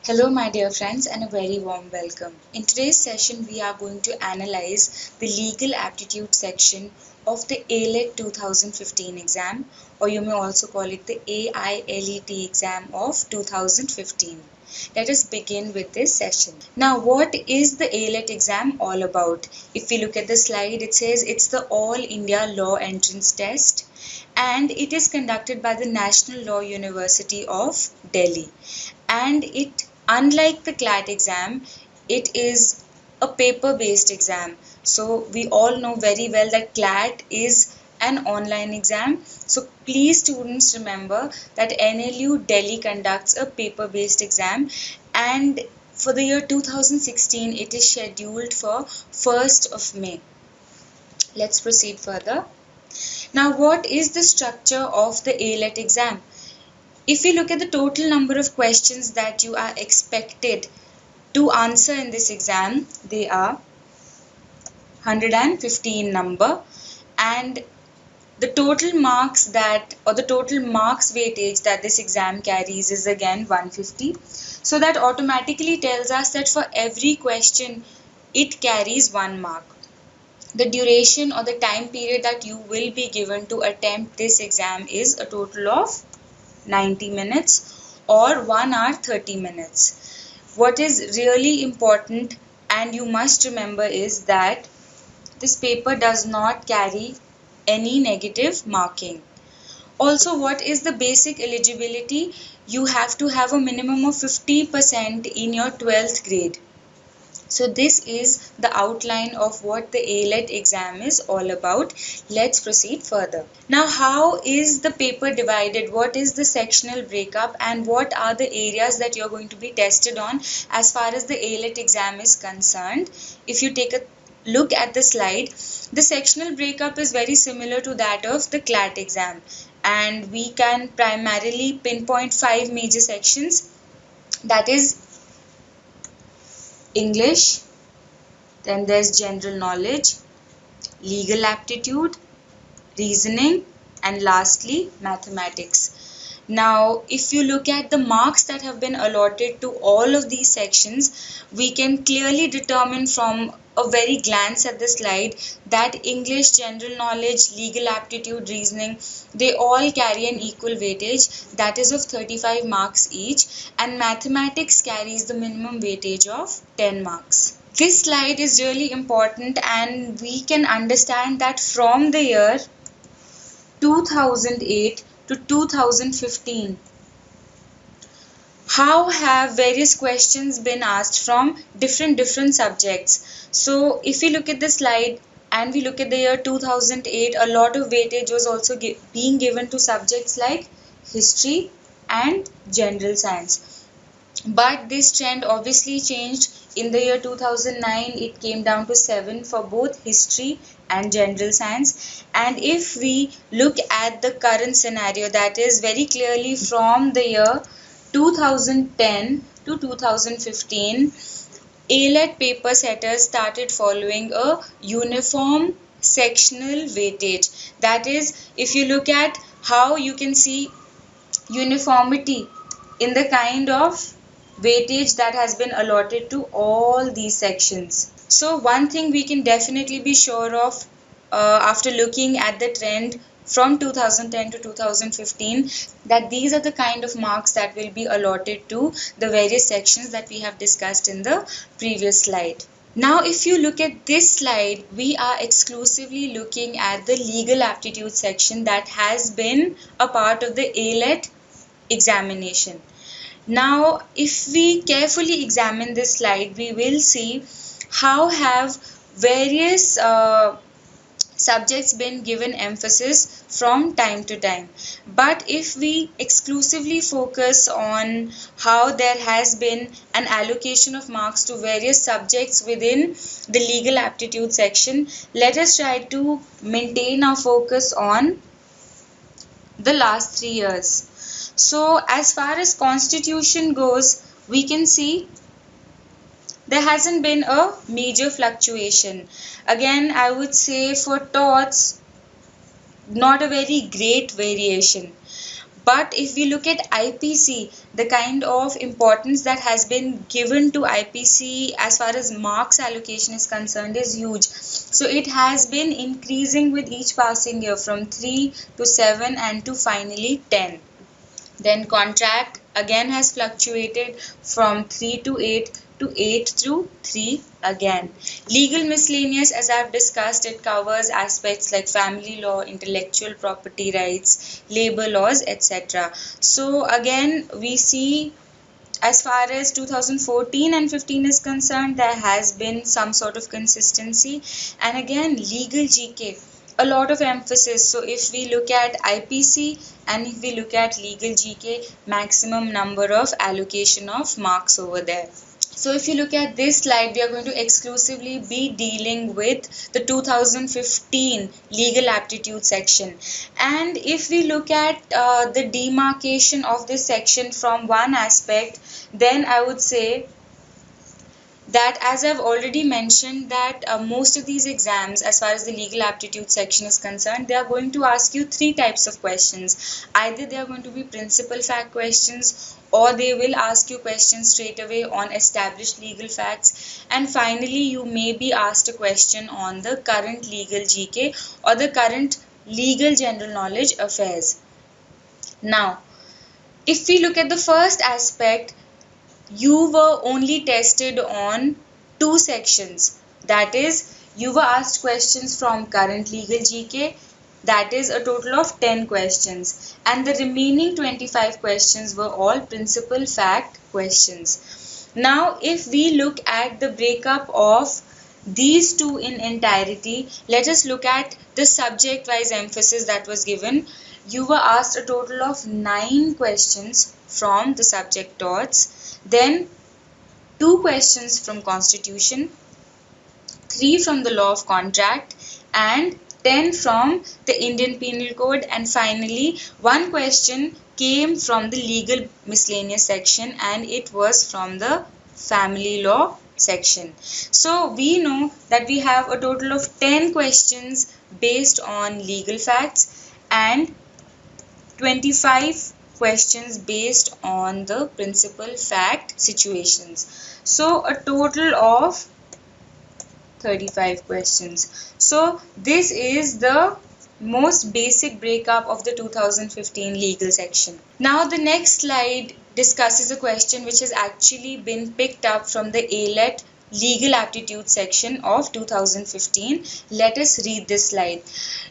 Hello, my dear friends, and a very warm welcome. In today's session, we are going to analyze the legal aptitude section of the AILET 2015 exam, or you may also call it the AILET exam of 2015. Let us begin with this session. Now, what is the AILET exam all about? If we look at the slide, it says it's the All India Law Entrance Test and it is conducted by the National Law University of Delhi. And it, unlike the CLAT exam, it is a paper based exam. So we all know very well that CLAT is an online exam. So please students remember that NLU Delhi conducts a paper based exam, and for the year 2016 it is scheduled for 1st of May. Let's proceed further. Now, what is the structure of the AILET exam? If you look at the total number of questions that you are expected to answer in this exam, they are 115 number, and the total marks weightage that this exam carries is again 150. So that automatically tells us that for every question it carries 1 mark. The duration or the time period that you will be given to attempt this exam is a total of 90 minutes or 1 hour 30 minutes. What is really important and you must remember is that this paper does not carry any negative marking. Also, what is the basic eligibility? You have to have a minimum of 50% in your 12th grade. So this is the outline of what the AILET exam is all about. Let's proceed further. Now, how is the paper divided? What is the sectional breakup and what are the areas that you're going to be tested on as far as the AILET exam is concerned? If you take a look at the slide, the sectional breakup is very similar to that of the CLAT exam, and we can primarily pinpoint 5 major sections, that is English, then there's general knowledge, legal aptitude, reasoning, and lastly mathematics. Now, if you look at the marks that have been allotted to all of these sections, we can clearly determine from a very glance at the slide that English, general knowledge, legal aptitude, reasoning, they all carry an equal weightage, that is of 35 marks each, and mathematics carries the minimum weightage of 10 marks. This slide is really important and we can understand that from the year 2008 to 2015, how have various questions been asked from different subjects. So if we look at the slide and we look at the year 2008, a lot of weightage was also being given to subjects like history and general science. But this trend obviously changed. In the year 2009, it came down to 7 for both history and general science. And if we look at the current scenario, that is very clearly from the year 2010 to 2015, AILET paper setters started following a uniform sectional weightage. That is, if you look at how you can see uniformity in the kind of weightage that has been allotted to all these sections. So one thing we can definitely be sure of after looking at the trend from 2010 to 2015, that these are the kind of marks that will be allotted to the various sections that we have discussed in the previous slide. Now, if you look at this slide, we are exclusively looking at the legal aptitude section that has been a part of the AILET examination. Now, if we carefully examine this slide, we will see how have various subjects been given emphasis from time to time. But if we exclusively focus on how there has been an allocation of marks to various subjects within the legal aptitude section, let us try to maintain our focus on the last 3 years. So as far as constitution goes, we can see there hasn't been a major fluctuation. Again, I would say for torts, not a very great variation. But if we look at IPC, the kind of importance that has been given to IPC as far as marks allocation is concerned is huge. So it has been increasing with each passing year from 3 to 7 and to finally 10. Then contract again has fluctuated from 3 to 8 to 8 through 3 again. Legal miscellaneous, as I've discussed, it covers aspects like family law, intellectual property rights, labor laws, etc. So again we see, as far as 2014 and 15 is concerned, there has been some sort of consistency. And again, legal GK, a lot of emphasis. So if we look at IPC and if we look at legal GK, maximum number of allocation of marks over there. So if you look at this slide, we are going to exclusively be dealing with the 2015 legal aptitude section. And if we look at the demarcation of this section from one aspect, then I would say that, as I've already mentioned, that most of these exams, as far as the legal aptitude section is concerned, they are going to ask you three types of questions. Either they are going to be principal fact questions, or they will ask you questions straight away on established legal facts, and finally you may be asked a question on the current legal GK or the current legal general knowledge affairs. Now, if we look at the first aspect, you were only tested on two sections. That is, you were asked questions from current legal GK, that is a total of 10 questions, and the remaining 25 questions were all principal fact questions. Now, if we look at the breakup of these two in entirety, let us look at the subject wise emphasis that was given. You were asked a total of 9 questions from the subject torts, then 2 questions from Constitution, 3 from the law of contract, and 10 from the Indian Penal Code, and finally 1 question came from the legal miscellaneous section, and it was from the family law section. So we know that we have a total of 10 questions based on legal facts and 25 questions based on the principal fact situations. So a total of 35 questions. So this is the most basic breakup of the 2015 legal section. Now the next slide discusses a question which has actually been picked up from the AILET legal aptitude section of 2015. Let us read this slide.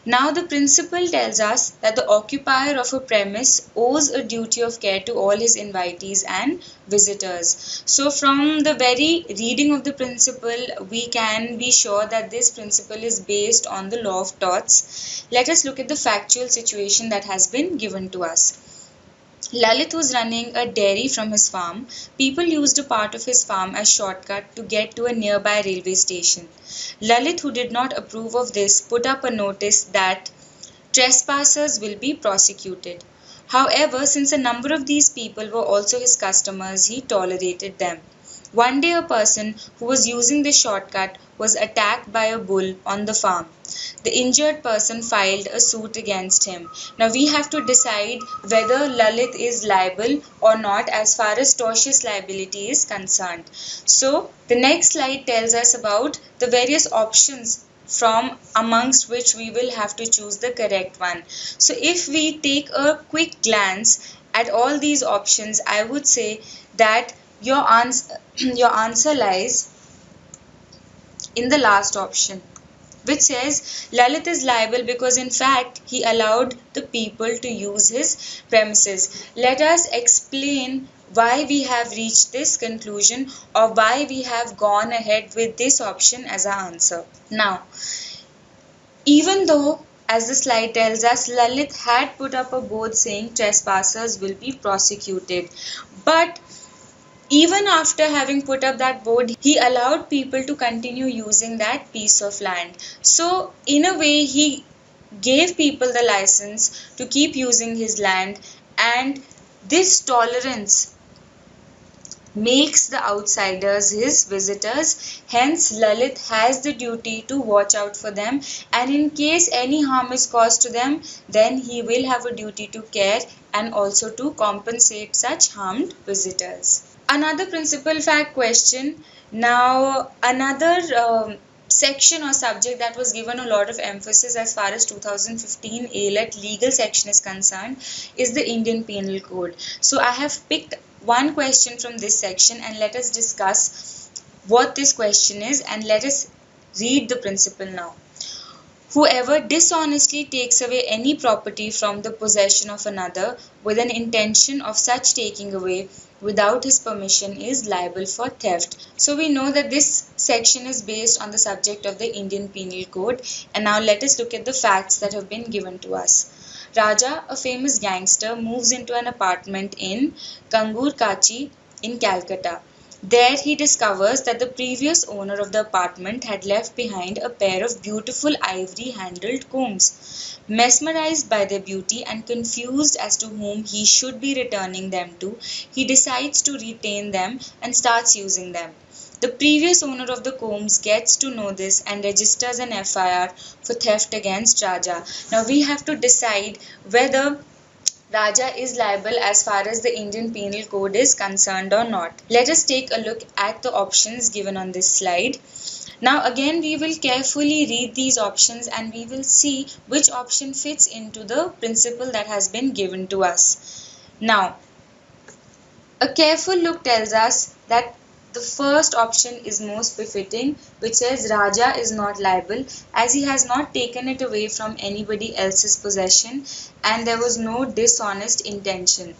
Now the principle tells us that the occupier of a premise owes a duty of care to all his invitees and visitors. So from the very reading of the principle, we can be sure that this principle is based on the law of torts. Let us look at the factual situation that has been given to us. Lalit was running a dairy from his farm. People used a part of his farm as shortcut to get to a nearby railway station. Lalit, who did not approve of this, put up a notice that trespassers will be prosecuted. However, since a number of these people were also his customers, he tolerated them. One day, a person who was using this shortcut was attacked by a bull on the farm. The injured person filed a suit against him. Now we have to decide whether Lalit is liable or not as far as tortious liability is concerned. So the next slide tells us about the various options from amongst which we will have to choose the correct one. So if we take a quick glance at all these options, I would say that your answer lies in the last option, which says Lalit is liable because in fact he allowed the people to use his premises. Let us explain why we have reached this conclusion or why we have gone ahead with this option as our answer. Now, even though, as the slide tells us, Lalit had put up a board saying trespassers will be prosecuted, but even after having put up that board, he allowed people to continue using that piece of land. So, in a way, he gave people the license to keep using his land, and this tolerance makes the outsiders his visitors. Hence, Lalit has the duty to watch out for them, and in case any harm is caused to them, then he will have a duty to care and also to compensate such harmed visitors. Another principal fact question. Now, another section or subject that was given a lot of emphasis as far as 2015 AILET legal section is concerned is the Indian Penal Code. So, I have picked one question from this section and let us discuss what this question is and let us read the principle now. Whoever dishonestly takes away any property from the possession of another with an intention of such taking away without his permission is liable for theft. So we know that this section is based on the subject of the Indian Penal Code, and now let us look at the facts that have been given to us. Raja, a famous gangster, moves into an apartment in Kangur Kachi in Calcutta. There he discovers that the previous owner of the apartment had left behind a pair of beautiful ivory-handled combs. Mesmerized by their beauty and confused as to whom he should be returning them to, he decides to retain them and starts using them. The previous owner of the combs gets to know this and registers an FIR for theft against Raja. Now we have to decide whether Raja is liable as far as the Indian Penal Code is concerned or not. Let us take a look at the options given on this slide. Now again we will carefully read these options and we will see which option fits into the principle that has been given to us. Now, a careful look tells us that the first option is most befitting, which says Raja is not liable as he has not taken it away from anybody else's possession and there was no dishonest intention.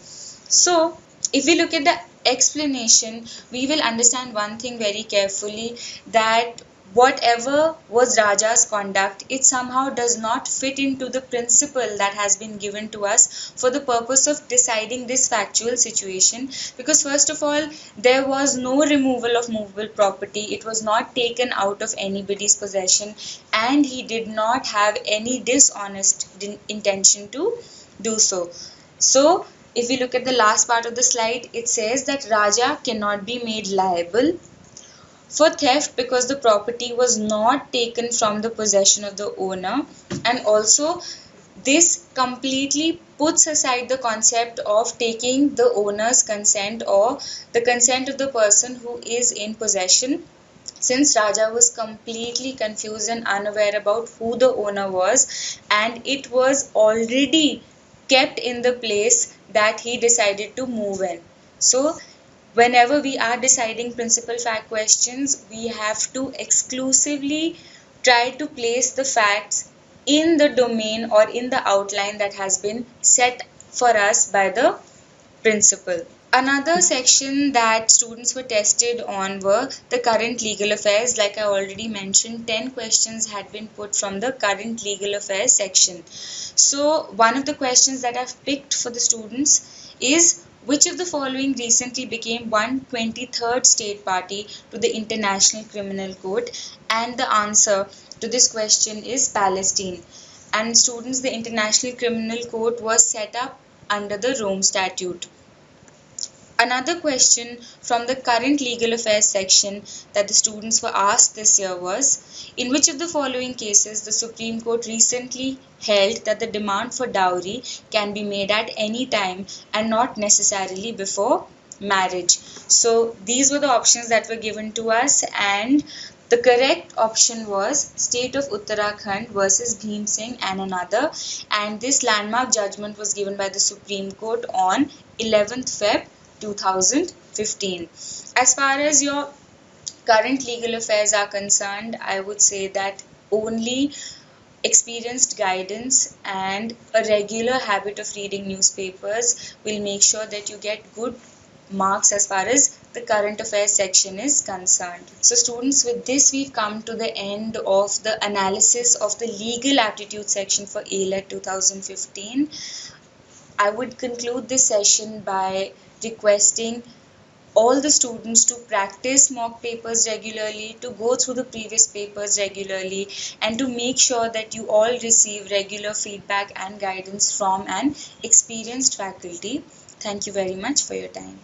So, if we look at the explanation, we will understand one thing very carefully, that whatever was Raja's conduct, it somehow does not fit into the principle that has been given to us for the purpose of deciding this factual situation. Because first of all, there was no removal of movable property, it was not taken out of anybody's possession, and he did not have any dishonest intention to do so. So, if we look at the last part of the slide, it says that Raja cannot be made liable for theft because the property was not taken from the possession of the owner, and also this completely puts aside the concept of taking the owner's consent or the consent of the person who is in possession, since Raja was completely confused and unaware about who the owner was and it was already kept in the place that he decided to move in. So whenever we are deciding principal fact questions, we have to exclusively try to place the facts in the domain or in the outline that has been set for us by the principal. Another section that students were tested on were the current legal affairs. Like I already mentioned, 10 questions had been put from the current legal affairs section. So one of the questions that I've picked for the students is, which of the following recently became 123rd state party to the International Criminal Court? And the answer to this question is Palestine. And students, the International Criminal Court was set up under the Rome Statute. Another question from the current legal affairs section that the students were asked this year was, in which of the following cases the Supreme Court recently held that the demand for dowry can be made at any time and not necessarily before marriage? So these were the options that were given to us, and the correct option was State of Uttarakhand versus Bhim Singh and another, and this landmark judgment was given by the Supreme Court on 11th Feb 2015. As far as your current legal affairs are concerned, I would say that only experienced guidance and a regular habit of reading newspapers will make sure that you get good marks as far as the current affairs section is concerned. So students, with this we've come to the end of the analysis of the legal aptitude section for AILET 2015. I would conclude this session by requesting all the students to practice mock papers regularly, to go through the previous papers regularly, and to make sure that you all receive regular feedback and guidance from an experienced faculty. Thank you very much for your time.